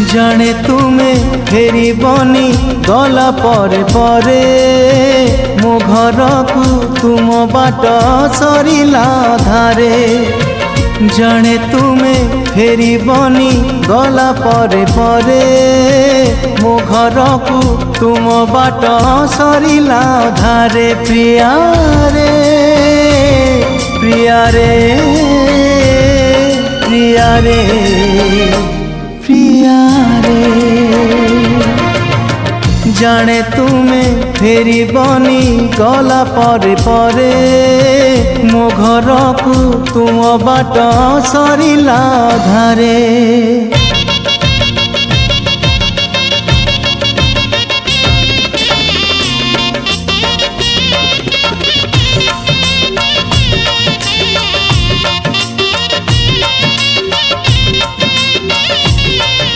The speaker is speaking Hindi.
जाने तुमे फेरबनी गला परे परे मो घर को तुम बाट सरिला धारे। जाने तुमे फेरबनी गला परे परे मो घर को तुम बाट सरिला धारे। प्रिया रे प्रिया रे प्रिया रे प्रिया रे। जाने तुमे फेरबनी गला परे परे मो घर को तुम बाट सरिला धारे।